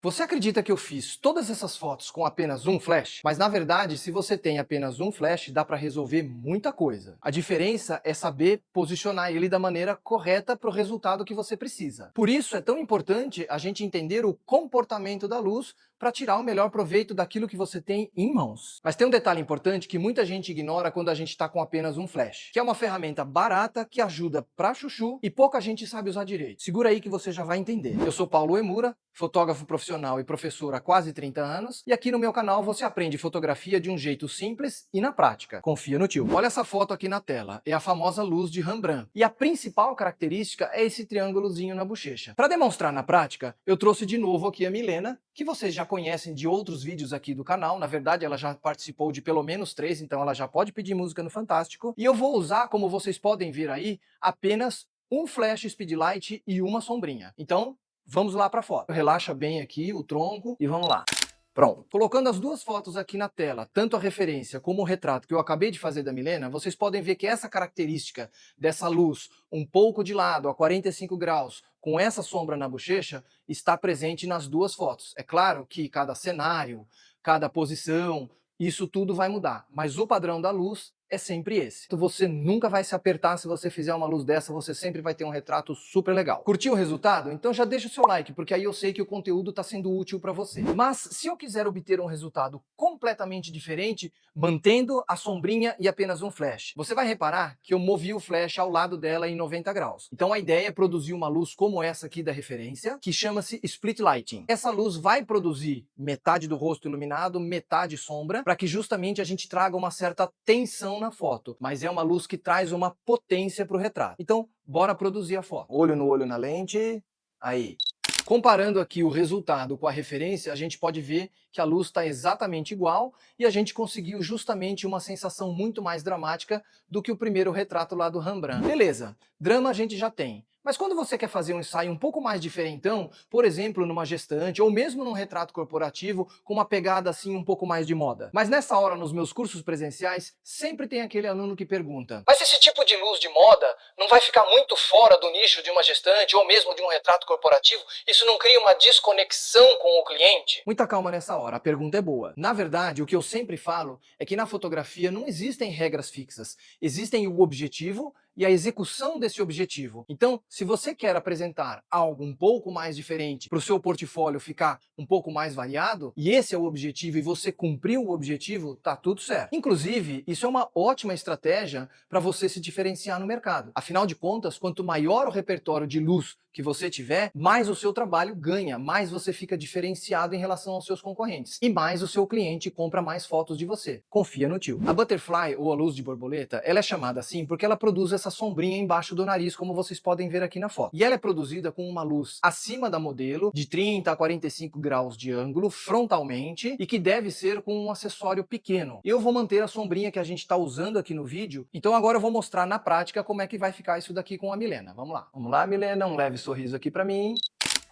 Você acredita que eu fiz todas essas fotos com apenas um flash? Mas na verdade, se você tem apenas um flash, dá para resolver muita coisa. A diferença é saber posicionar ele da maneira correta para o resultado que você precisa. Por isso é tão importante a gente entender o comportamento da luz para tirar o melhor proveito daquilo que você tem em mãos. Mas tem um detalhe importante que muita gente ignora quando a gente está com apenas um flash, que é uma ferramenta barata que ajuda pra chuchu e pouca gente sabe usar direito. Segura aí que você já vai entender. Eu sou Paulo Emura, fotógrafo profissional e professor há quase 30 anos, e aqui no meu canal você aprende fotografia de um jeito simples e na prática. Confia no tio. Olha essa foto aqui na tela, é a famosa luz de Rembrandt. E a principal característica é esse triângulozinho na bochecha. Para demonstrar na prática, eu trouxe de novo aqui a Milena, que vocês já conhecem de outros vídeos aqui do canal. Na verdade, ela já participou de pelo menos 3, então ela já pode pedir música no Fantástico. E eu vou usar, como vocês podem ver aí, apenas um flash speedlight e uma sombrinha. Então, vamos lá para a foto. Relaxa bem aqui o tronco e vamos lá. Pronto. Colocando as duas fotos aqui na tela, tanto a referência como o retrato que eu acabei de fazer da Milena, vocês podem ver que essa característica dessa luz um pouco de lado, a 45 graus, com essa sombra na bochecha, está presente nas duas fotos. É claro que cada cenário, cada posição, isso tudo vai mudar, mas o padrão da luz é sempre esse. Então você nunca vai se apertar se você fizer uma luz dessa, você sempre vai ter um retrato super legal. Curtiu o resultado? Então já deixa o seu like, porque aí eu sei que o conteúdo está sendo útil para você. Mas se eu quiser obter um resultado completamente diferente, mantendo a sombrinha e apenas um flash, você vai reparar que eu movi o flash ao lado dela em 90 graus. Então a ideia é produzir uma luz como essa aqui da referência, que chama-se Split Lighting. Essa luz vai produzir metade do rosto iluminado, metade sombra, para que justamente a gente traga uma certa tensão na foto, mas é uma luz que traz uma potência para o retrato. Então, bora produzir a foto. Olho no olho na lente, aí. Comparando aqui o resultado com a referência, a gente pode ver que a luz está exatamente igual e a gente conseguiu justamente uma sensação muito mais dramática do que o primeiro retrato lá do Rembrandt. Beleza, drama a gente já tem. Mas quando você quer fazer um ensaio um pouco mais diferentão, por exemplo, numa gestante ou mesmo num retrato corporativo com uma pegada assim um pouco mais de moda. Mas nessa hora, nos meus cursos presenciais, sempre tem aquele aluno que pergunta: mas esse tipo de luz de moda não vai ficar muito fora do nicho de uma gestante ou mesmo de um retrato corporativo? Isso não cria uma desconexão com o cliente? Muita calma nessa hora, a pergunta é boa. Na verdade, o que eu sempre falo é que na fotografia não existem regras fixas. Existem o objetivo e a execução desse objetivo. Então, se você quer apresentar algo um pouco mais diferente para o seu portfólio ficar um pouco mais variado, e esse é o objetivo e você cumpriu o objetivo, tá tudo certo. Inclusive, isso é uma ótima estratégia para você se diferenciar no mercado. Afinal de contas, quanto maior o repertório de luz que você tiver, mais o seu trabalho ganha, mais você fica diferenciado em relação aos seus concorrentes e mais o seu cliente compra mais fotos de você. Confia no tio. A butterfly, ou a luz de borboleta, ela é chamada assim porque ela produz essa sombrinha embaixo do nariz, como vocês podem ver aqui na foto. E ela é produzida com uma luz acima da modelo, de 30 a 45 graus de ângulo, frontalmente, e que deve ser com um acessório pequeno. Eu vou manter a sombrinha que a gente está usando aqui no vídeo, então agora eu vou mostrar na prática como é que vai ficar isso daqui com a Milena. Vamos lá. Vamos lá, Milena, um leve sorriso aqui para mim.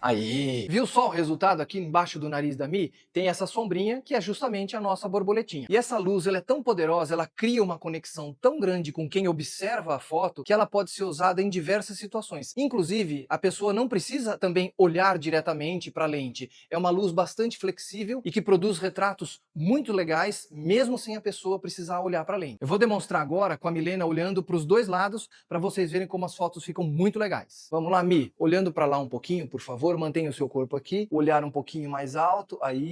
Aí, viu só o resultado aqui embaixo do nariz da Mi? Tem essa sombrinha que é justamente a nossa borboletinha. E essa luz, ela é tão poderosa, ela cria uma conexão tão grande com quem observa a foto que ela pode ser usada em diversas situações. Inclusive, a pessoa não precisa também olhar diretamente para a lente. É uma luz bastante flexível e que produz retratos muito legais, mesmo sem a pessoa precisar olhar para a lente. Eu vou demonstrar agora com a Milena olhando para os dois lados para vocês verem como as fotos ficam muito legais. Vamos lá, Mi, olhando para lá um pouquinho, por favor. Mantenha o seu corpo aqui, olhar um pouquinho mais alto, aí.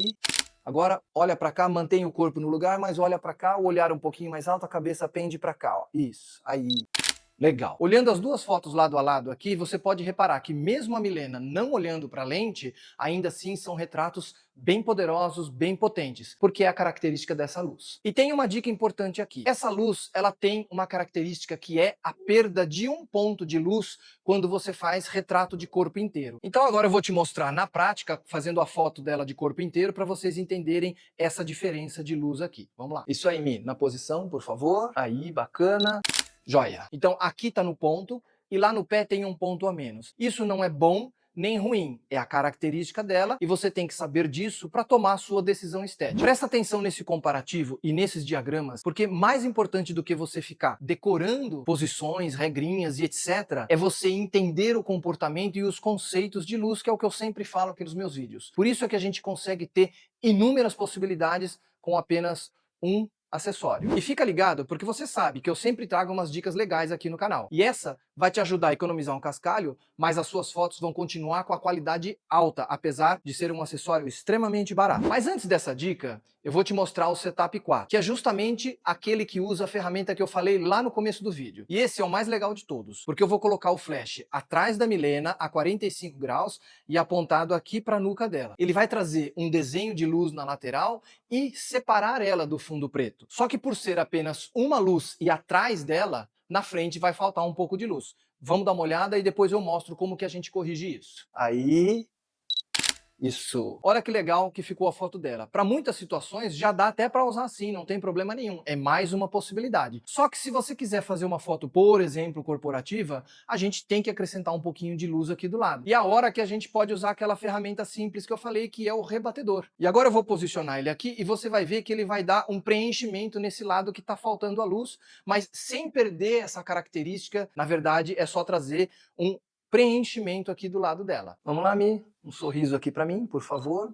Agora, olha para cá, mantenha o corpo no lugar, mas olha para cá, o olhar um pouquinho mais alto, a cabeça pende para cá, ó. Isso, aí. Legal. Olhando as duas fotos lado a lado aqui, você pode reparar que mesmo a Milena não olhando para a lente, ainda assim são retratos bem poderosos, bem potentes, porque é a característica dessa luz. E tem uma dica importante aqui. Essa luz, ela tem uma característica que é a perda de um ponto de luz quando você faz retrato de corpo inteiro. Então agora eu vou te mostrar na prática, fazendo a foto dela de corpo inteiro, para vocês entenderem essa diferença de luz aqui. Vamos lá. Isso aí, Mi, na posição, por favor. Aí, bacana. Joia. Então aqui está no ponto e lá no pé tem um ponto a menos. Isso não é bom, nem ruim, é a característica dela e você tem que saber disso para tomar a sua decisão estética. Presta atenção nesse comparativo e nesses diagramas, porque mais importante do que você ficar decorando posições, regrinhas e etc, é você entender o comportamento e os conceitos de luz, que é o que eu sempre falo aqui nos meus vídeos. Por isso é que a gente consegue ter inúmeras possibilidades com apenas um acessório. E fica ligado, porque você sabe que eu sempre trago umas dicas legais aqui no canal. E essa vai te ajudar a economizar um cascalho, mas as suas fotos vão continuar com a qualidade alta, apesar de ser um acessório extremamente barato. Mas antes dessa dica, eu vou te mostrar o Setup 4, que é justamente aquele que usa a ferramenta que eu falei lá no começo do vídeo. E esse é o mais legal de todos, porque eu vou colocar o flash atrás da Milena, a 45 graus, e apontado aqui para a nuca dela. Ele vai trazer um desenho de luz na lateral e separar ela do fundo preto. Só que por ser apenas uma luz e atrás dela, na frente vai faltar um pouco de luz. Vamos dar uma olhada e depois eu mostro como que a gente corrige isso. Aí... isso. Olha que legal que ficou a foto dela. Para muitas situações já dá até para usar assim, não tem problema nenhum. É mais uma possibilidade. Só que se você quiser fazer uma foto, por exemplo, corporativa, a gente tem que acrescentar um pouquinho de luz aqui do lado. E a hora que a gente pode usar aquela ferramenta simples que eu falei, que é o rebatedor. E agora eu vou posicionar ele aqui e você vai ver que ele vai dar um preenchimento nesse lado que está faltando a luz, mas sem perder essa característica. Na verdade, é só trazer um preenchimento aqui do lado dela. Vamos lá, Mi? Um sorriso aqui para mim, por favor.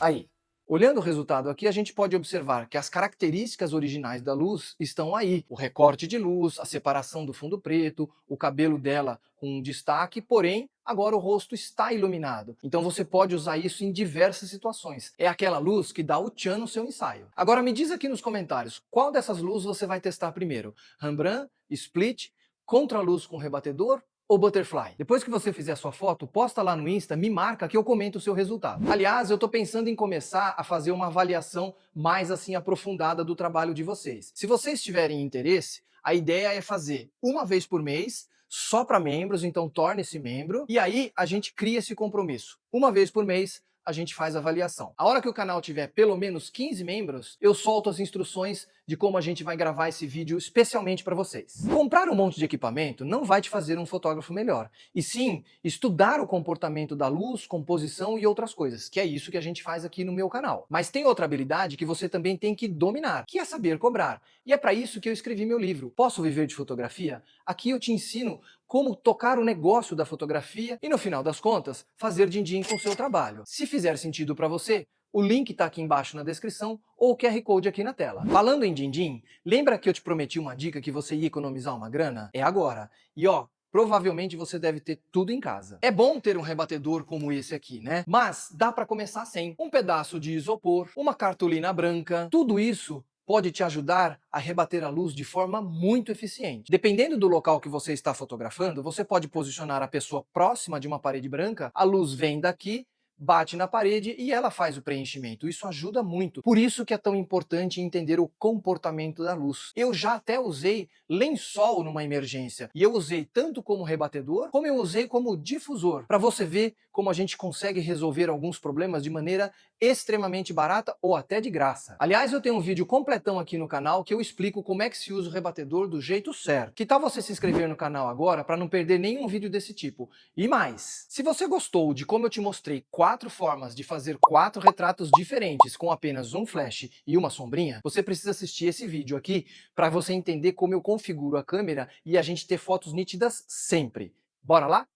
Aí. Olhando o resultado aqui, a gente pode observar que as características originais da luz estão aí. O recorte de luz, a separação do fundo preto, o cabelo dela com um destaque, porém, agora o rosto está iluminado. Então você pode usar isso em diversas situações. É aquela luz que dá o tchan no seu ensaio. Agora me diz aqui nos comentários, qual dessas luzes você vai testar primeiro? Rembrandt, Split, contraluz com rebatedor ou butterfly? Depois que você fizer a sua foto, posta lá no Insta, me marca que eu comento o seu resultado. Aliás, eu tô pensando em começar a fazer uma avaliação mais assim aprofundada do trabalho de vocês. Se vocês tiverem interesse, a ideia é fazer uma vez por mês, só para membros, então torne-se membro, e aí a gente cria esse compromisso. Uma vez por mês, a gente faz a avaliação. A hora que o canal tiver pelo menos 15 membros, eu solto as instruções de como a gente vai gravar esse vídeo especialmente para vocês. Comprar um monte de equipamento não vai te fazer um fotógrafo melhor, e sim estudar o comportamento da luz, composição e outras coisas, que é isso que a gente faz aqui no meu canal. Mas tem outra habilidade que você também tem que dominar, que é saber cobrar. E é para isso que eu escrevi meu livro, Posso Viver de Fotografia? Aqui eu te ensino como tocar o negócio da fotografia e, no final das contas, fazer din-din com o seu trabalho. Se fizer sentido para você, o link está aqui embaixo na descrição ou o QR Code aqui na tela. Falando em din-din, lembra que eu te prometi uma dica que você ia economizar uma grana? É agora. E ó, provavelmente você deve ter tudo em casa. É bom ter um rebatedor como esse aqui, né? Mas dá para começar sem. Um pedaço de isopor, uma cartolina branca, tudo isso pode te ajudar a rebater a luz de forma muito eficiente. Dependendo do local que você está fotografando, você pode posicionar a pessoa próxima de uma parede branca, a luz vem daqui, bate na parede e ela faz o preenchimento. Isso ajuda muito. Por isso que é tão importante entender o comportamento da luz. Eu já até usei lençol numa emergência. E eu usei tanto como rebatedor, como eu usei como difusor. Para você ver como a gente consegue resolver alguns problemas de maneira extremamente barata ou até de graça. Aliás, eu tenho um vídeo completão aqui no canal que eu explico como é que se usa o rebatedor do jeito certo. Que tal você se inscrever no canal agora para não perder nenhum vídeo desse tipo? E mais, se você gostou de como eu te mostrei 4 formas de fazer 4 retratos diferentes com apenas um flash e uma sombrinha, você precisa assistir esse vídeo aqui para você entender como eu configuro a câmera e a gente ter fotos nítidas sempre. Bora lá?